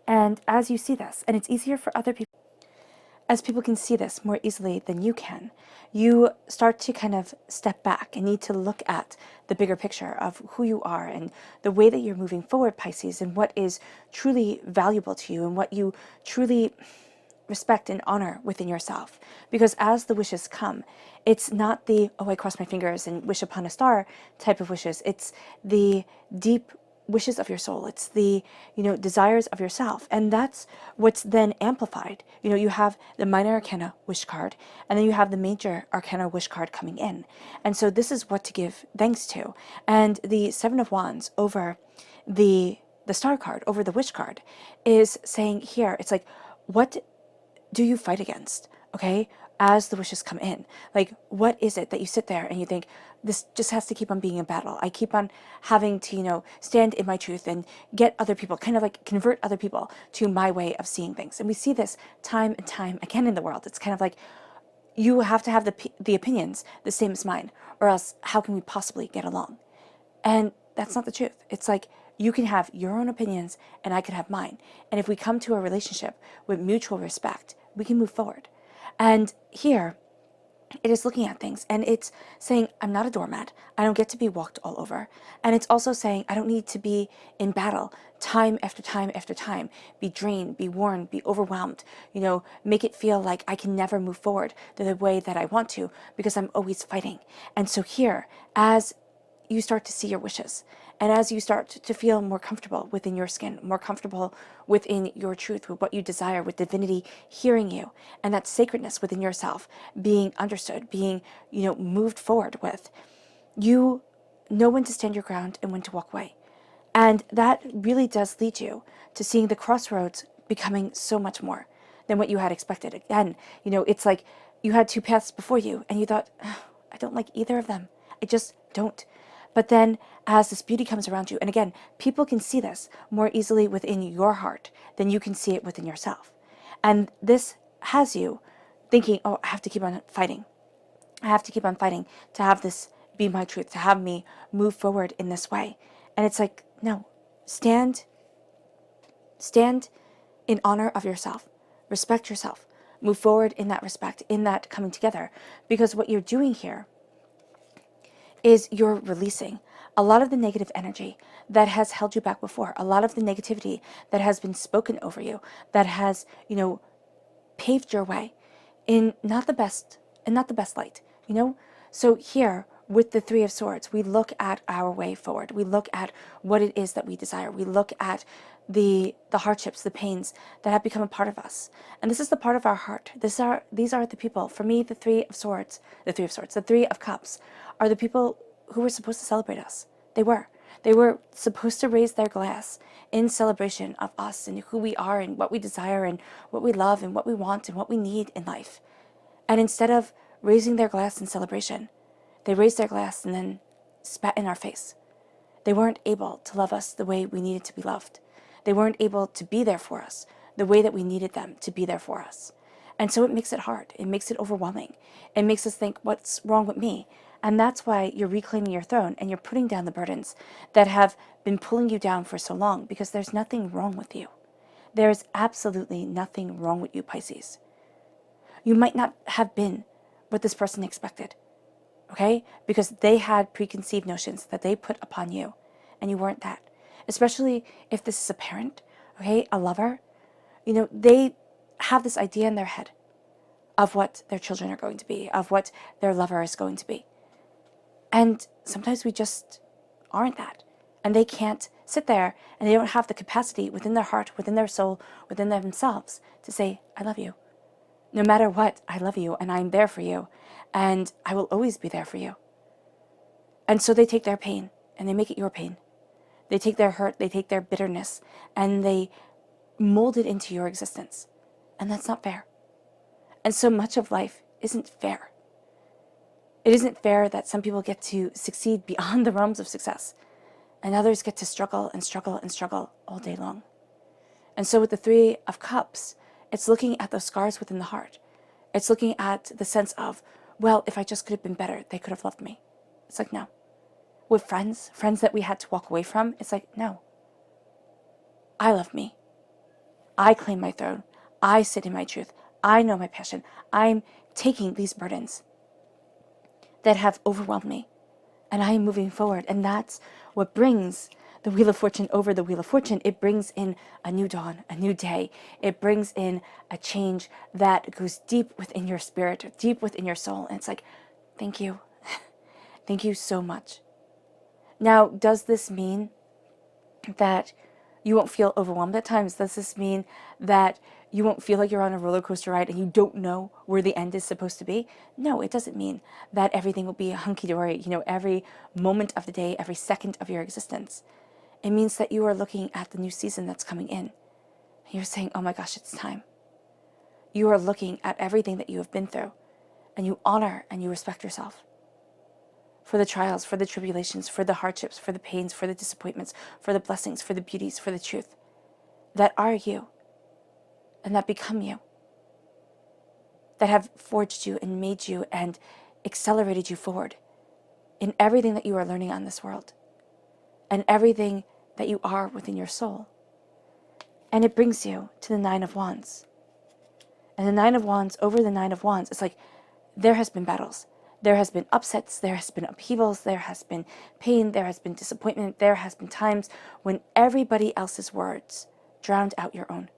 And as you see this, and it's easier for other people, as people can see this more easily than you can, you start to kind of step back and need to look at the bigger picture of who you are and the way that you're moving forward, Pisces, and what is truly valuable to you and what you truly respect and honor within yourself. Because as the wishes come, it's not the, oh, I cross my fingers and wish upon a star type of wishes. It's the deep wishes of your soul. It's the, desires of yourself. And that's what's then amplified. You have the minor arcana wish card, and then you have the major arcana wish card coming in. And so this is what to give thanks to. And the Seven of Wands over the star card, over the wish card, is saying here, it's like, what do you fight against? Okay, as the wishes come in, like, what is it that you sit there and you think, this just has to keep on being a battle? I keep on having to, stand in my truth and get other people, kind of like convert other people to my way of seeing things. And we see this time and time again in the world. It's kind of like, you have to have the opinions the same as mine, or else how can we possibly get along? And that's not the truth. It's like, you can have your own opinions and I can have mine. And if we come to a relationship with mutual respect, we can move forward. And here, it is looking at things and it's saying, I'm not a doormat. I don't get to be walked all over. And it's also saying, I don't need to be in battle time after time after time, be drained, be worn, be overwhelmed, make it feel like I can never move forward the way that I want to because I'm always fighting. And so here, as you start to see your wishes, and as you start to feel more comfortable within your skin, more comfortable within your truth, with what you desire, with divinity hearing you, and that sacredness within yourself being understood, being, moved forward with, you know when to stand your ground and when to walk away. And that really does lead you to seeing the crossroads becoming so much more than what you had expected. Again, it's like you had two paths before you and you thought, I don't like either of them. I just don't. But then as this beauty comes around you, and again, people can see this more easily within your heart than you can see it within yourself. And this has you thinking, oh, I have to keep on fighting. I have to keep on fighting to have this be my truth, to have me move forward in this way. And it's like, no, stand in honor of yourself, respect yourself, move forward in that respect, in that coming together. Because what you're doing here is you're releasing a lot of the negative energy that has held you back before, a lot of the negativity that has been spoken over you, that has, paved your way in not the best light, So here with the Three of Swords, we look at our way forward. We look at what it is that we desire. We look at the hardships, the pains that have become a part of us. And this is the part of our heart. These are the people. For me, the Three of Cups are the people who were supposed to celebrate us. They were. They were supposed to raise their glass in celebration of us and who we are and what we desire and what we love and what we want and what we need in life. And instead of raising their glass in celebration, they raised their glass and then spat in our face. They weren't able to love us the way we needed to be loved. They weren't able to be there for us the way that we needed them to be there for us. And so it makes it hard. It makes it overwhelming. It makes us think, what's wrong with me? And that's why you're reclaiming your throne and you're putting down the burdens that have been pulling you down for so long, because there's nothing wrong with you. There's absolutely nothing wrong with you, Pisces. You might not have been what this person expected, okay? Because they had preconceived notions that they put upon you, and you weren't that. Especially if this is a parent, okay, a lover, they have this idea in their head of what their children are going to be, of what their lover is going to be. And sometimes we just aren't that. And they can't sit there and they don't have the capacity within their heart, within their soul, within themselves to say, I love you. No matter what, I love you and I'm there for you and I will always be there for you. And so they take their pain and they make it your pain. They take their hurt, they take their bitterness, and they mold it into your existence. And that's not fair. And so much of life isn't fair. It isn't fair that some people get to succeed beyond the realms of success, and others get to struggle and struggle and struggle all day long. And so with the Three of Cups, it's looking at those scars within the heart. It's looking at the sense of, well, if I just could have been better, they could have loved me. It's like, no. With friends that we had to walk away from, it's like, no. I love me. I claim my throne. I sit in my truth. I know my passion. I'm taking these burdens that have overwhelmed me, and I am moving forward. And that's what brings the Wheel of Fortune over the Wheel of Fortune. It brings in a new dawn, a new day. It brings in a change that goes deep within your spirit, deep within your soul. And it's like, thank you. Thank you so much. Now, does this mean that you won't feel overwhelmed at times? Does this mean that you won't feel like you're on a roller coaster ride and you don't know where the end is supposed to be? No, it doesn't mean that everything will be hunky-dory, every moment of the day, every second of your existence. It means that you are looking at the new season that's coming in. You're saying, oh my gosh, it's time. You are looking at everything that you have been through, and you honor and you respect yourself for the trials, for the tribulations, for the hardships, for the pains, for the disappointments, for the blessings, for the beauties, for the truth that are you and that become you, that have forged you and made you and accelerated you forward in everything that you are learning on this world and everything that you are within your soul. And it brings you to the Nine of Wands. And the Nine of Wands, over the Nine of Wands, it's like there has been battles. There has been upsets, there has been upheavals, there has been pain, there has been disappointment, there has been times when everybody else's words drowned out your own.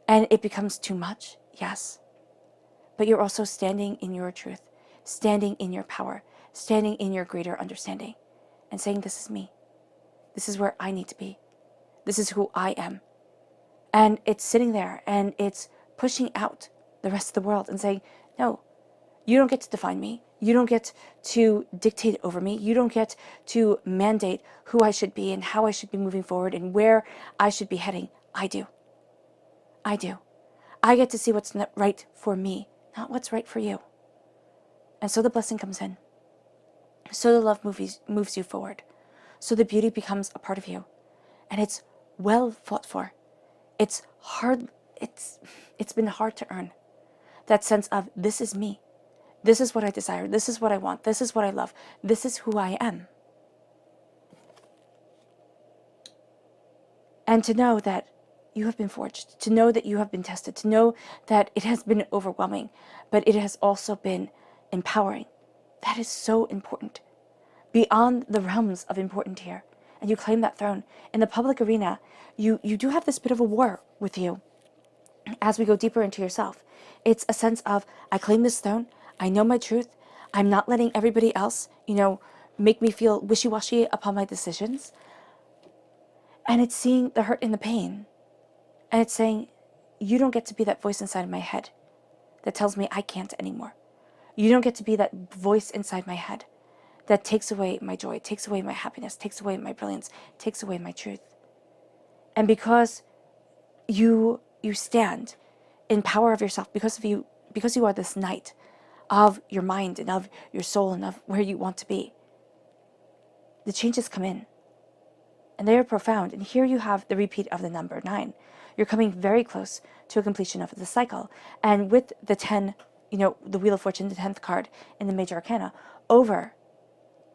And it becomes too much, yes. But you're also standing in your truth, standing in your power, standing in your greater understanding, and saying, this is me. This is where I need to be. This is who I am. And it's sitting there and it's pushing out the rest of the world and saying, no, you don't get to define me. You don't get to dictate over me. You don't get to mandate who I should be and how I should be moving forward and where I should be heading. I do. I do. I get to see what's right for me, not what's right for you. And so the blessing comes in. So the love moves you forward. So the beauty becomes a part of you. And it's well fought for. It's hard. It's been hard to earn. That sense of, this is me. This is what I desire. This is what I want. This is what I love. This is who I am. And to know that you have been forged, to know that you have been tested, to know that it has been overwhelming, but it has also been empowering. That is so important. Beyond the realms of important here. And you claim that throne. In the public arena, you do have this bit of a war with you as we go deeper into yourself. It's a sense of, I claim this throne. I know my truth. I'm not letting everybody else, make me feel wishy-washy upon my decisions. And it's seeing the hurt and the pain. And it's saying, you don't get to be that voice inside of my head that tells me I can't anymore. You don't get to be that voice inside my head that takes away my joy, takes away my happiness, takes away my brilliance, takes away my truth. And because you stand in power of yourself, because you are this knight of your mind and of your soul and of where you want to be, the changes come in. And they are profound. And here you have the repeat of the number 9. You're coming very close to a completion of the cycle. And with the 10, the Wheel of Fortune, the 10th card in the Major Arcana, over,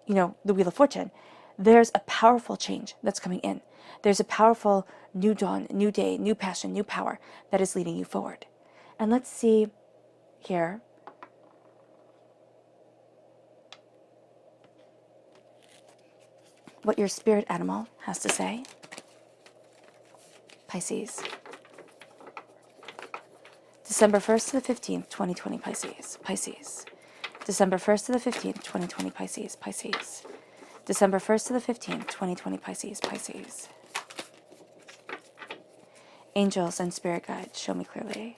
the Wheel of Fortune, there's a powerful change that's coming in. There's a powerful new dawn, new day, new passion, new power that is leading you forward. And let's see here. What your spirit animal has to say. Pisces. December 1st to the 15th, 2020, Pisces. Pisces. December 1st to the 15th, 2020, Pisces. Pisces. December 1st to the 15th, 2020, Pisces. Pisces. Angels and spirit guides, show me clearly.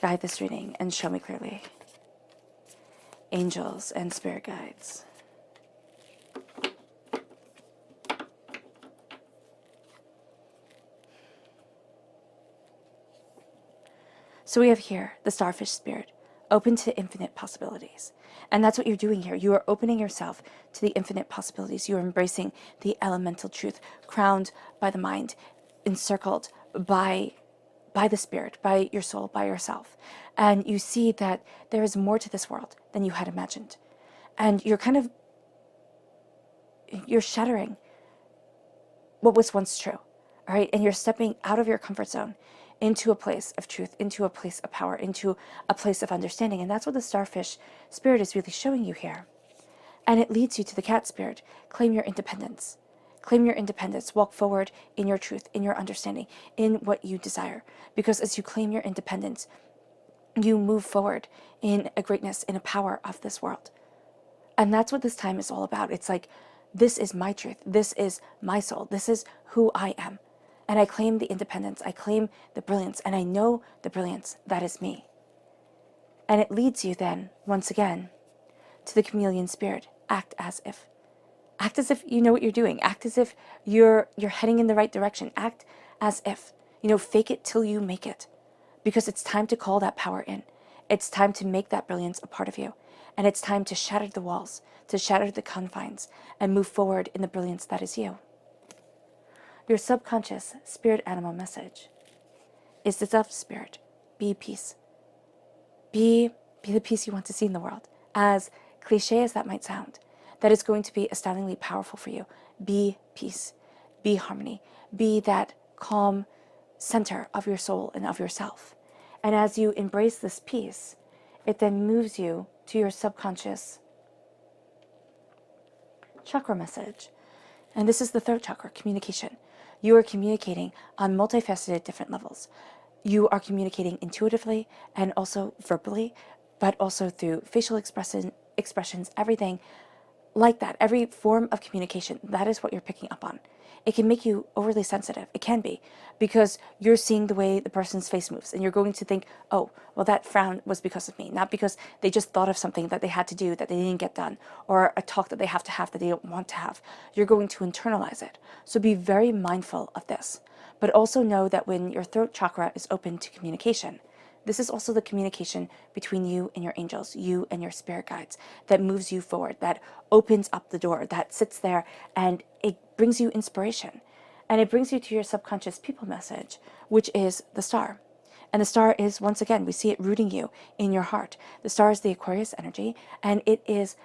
Guide this reading and show me clearly. Angels and spirit guides. So we have here the starfish spirit, open to infinite possibilities. And that's what you're doing here. You are opening yourself to the infinite possibilities. You are embracing the elemental truth, crowned by the mind, encircled by the spirit, by your soul, by yourself. And you see that there is more to this world than you had imagined. And you're shattering what was once true, all right? And you're stepping out of your comfort zone into a place of truth, into a place of power, into a place of understanding. And that's what the starfish spirit is really showing you here. And it leads you to the cat spirit. Claim your independence. Claim your independence. Walk forward in your truth, in your understanding, in what you desire. Because as you claim your independence, you move forward in a greatness, in a power of this world. And that's what this time is all about. It's like this is my truth. This is my soul. This is who I am. And I claim the independence. I claim the brilliance. And I know the brilliance that is me. And it leads you then, once again, to the chameleon spirit. Act as if. Act as if you know what you're doing. Act as if you're heading in the right direction. Act as if. Fake it till you make it. Because it's time to call that power in. It's time to make that brilliance a part of you. And it's time to shatter the walls, to shatter the confines, and move forward in the brilliance that is you. Your subconscious spirit animal message is the dove spirit. Be peace. Be the peace you want to see in the world. As cliche as that might sound, that is going to be astoundingly powerful for you. Be peace. Be harmony. Be that calm center of your soul and of yourself. And as you embrace this peace, it then moves you to your subconscious chakra message. And this is the third chakra, communication. You are communicating on multifaceted different levels. You are communicating intuitively and also verbally, but also through facial expressions, everything like that. Every form of communication, that is what you're picking up on. It can make you overly sensitive. It can be, because you're seeing the way the person's face moves and you're going to think, oh, well, that frown was because of me, not because they just thought of something that they had to do that they didn't get done, or a talk that they have that they don't want to have. You're going to internalize it. So be very mindful of this, but also know that when your throat chakra is open to communication, this is also the communication between you and your angels, you and your spirit guides, that moves you forward, that opens up the door, that sits there, and it brings you inspiration. And it brings you to your subconscious people message, which is the star. And the star is, once again, we see it rooting you in your heart. The star is the Aquarius energy, and it is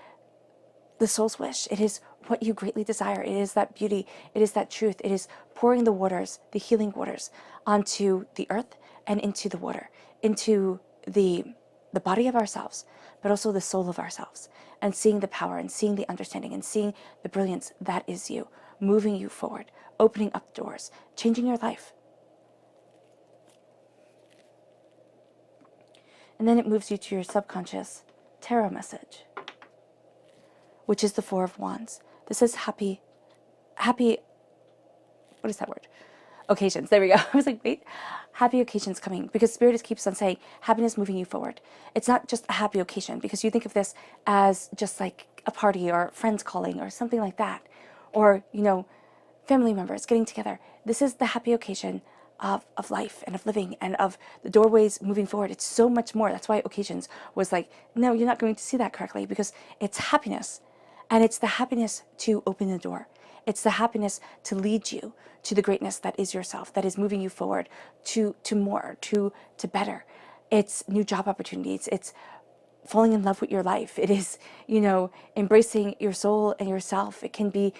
the soul's wish. It is what you greatly desire. It is that beauty. It is that truth. It is pouring the waters, the healing waters, onto the earth and into the water, into the body of ourselves, but also the soul of ourselves, and seeing the power and seeing the understanding and seeing the brilliance that is you, moving you forward, opening up doors, changing your life. And then it moves you to your subconscious tarot message, which is the Four of Wands. This is happy, what is that word? Occasions. There we go. I was like, wait, happy occasions coming, because Spirit keeps on saying happiness moving you forward. It's not just a happy occasion, because you think of this as just like a party or friends calling or something like that, or, family members getting together. This is the happy occasion of life and of living and of the doorways moving forward. It's so much more. That's why occasions was like, no, you're not going to see that correctly, because it's happiness. And it's the happiness to open the door. It's the happiness to lead you to the greatness that is yourself, that is moving you forward to more, to better. It's new job opportunities. It's falling in love with your life. It is, embracing your soul and yourself. It can be,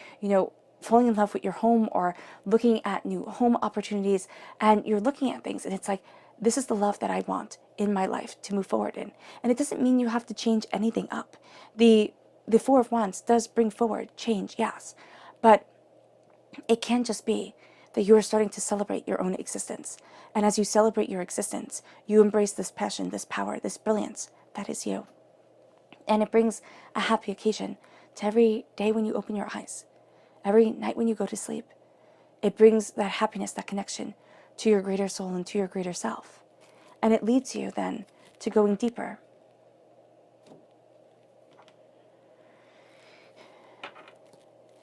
falling in love with your home or looking at new home opportunities, and you're looking at things and it's like, this is the love that I want in my life to move forward in. And it doesn't mean you have to change anything up. The Four of Wands does bring forward change, yes, but it can just be that you are starting to celebrate your own existence. And as you celebrate your existence, you embrace this passion, this power, this brilliance that is you. And it brings a happy occasion to every day when you open your eyes, every night when you go to sleep. It brings that happiness, that connection to your greater soul and to your greater self. And it leads you then to going deeper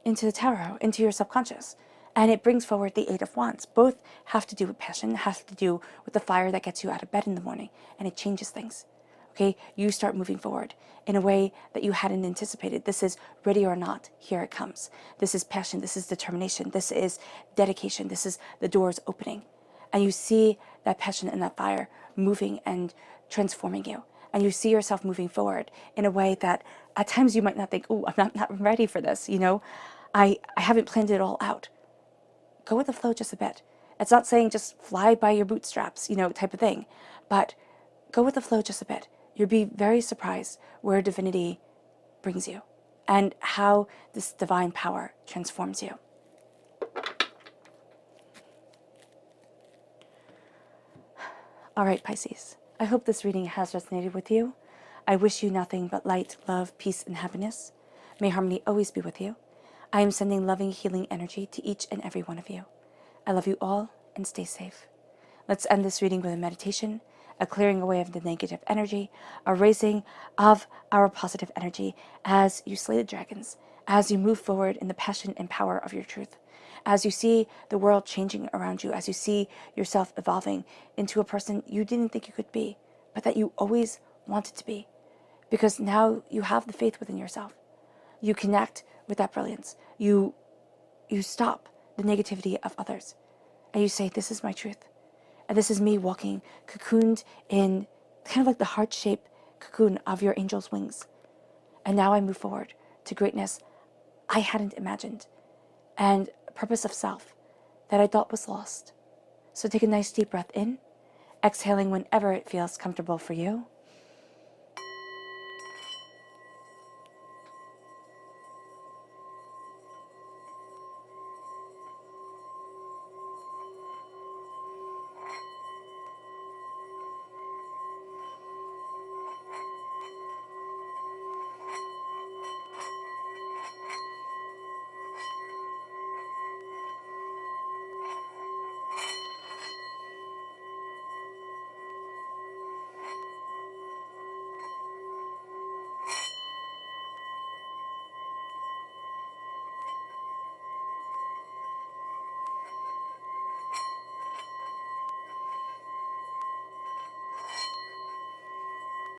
into the tarot, into your subconscious. And it brings forward the Eight of Wands. Both have to do with passion, has to do with the fire that gets you out of bed in the morning, and it changes things. Okay, you start moving forward in a way that you hadn't anticipated. This is ready or not, here it comes. This is passion, this is determination, this is dedication, this is the doors opening. And you see that passion and that fire moving and transforming you. And you see yourself moving forward in a way that at times you might not think, oh, I'm not ready for this, I haven't planned it all out. Go with the flow just a bit. It's not saying just fly by your bootstraps, type of thing, but go with the flow just a bit. You'll be very surprised where divinity brings you and how this divine power transforms you. All right, Pisces, I hope this reading has resonated with you. I wish you nothing but light, love, peace, and happiness. May harmony always be with you. I am sending loving, healing energy to each and every one of you. I love you all and stay safe. Let's end this reading with a meditation, a clearing away of the negative energy, a raising of our positive energy as you slay the dragons, as you move forward in the passion and power of your truth, as you see the world changing around you, as you see yourself evolving into a person you didn't think you could be, but that you always wanted to be. Because now you have the faith within yourself. You connect with that brilliance. You stop the negativity of others. And you say, this is my truth. And this is me walking cocooned in kind of like the heart-shaped cocoon of your angel's wings. And now I move forward to greatness I hadn't imagined, and a purpose of self that I thought was lost. So take a nice deep breath in, exhaling whenever it feels comfortable for you,